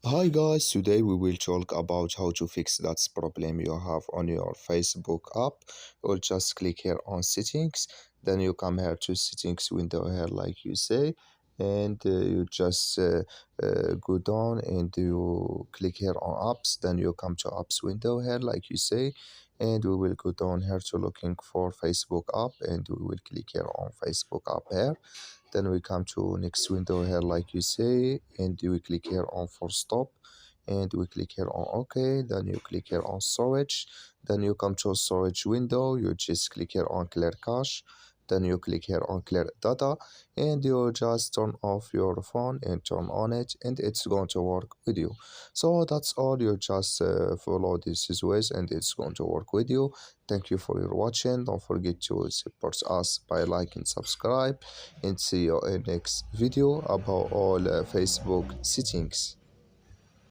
Hi guys, today we will talk about how to fix that problem you have on your Facebook app. Or just click here on settings, then you come here to settings window here like you say, and you just go down and you click here on apps, then you come to apps window here like you say, and we will go down here to looking for Facebook app, and we will click here on Facebook app here. Then we come to next window here like you say, and we click here on for stop, and we click here on OK. Then you click here on storage, then you come to storage window, you just click here on clear cache, then you click here on clear data, and you just turn off your phone and turn on it, and it's going to work with you. So that's all. You just follow these ways and it's going to work with you. Thank you for your watching. Don't forget to support us by like and subscribe, and see you in next video about all Facebook settings.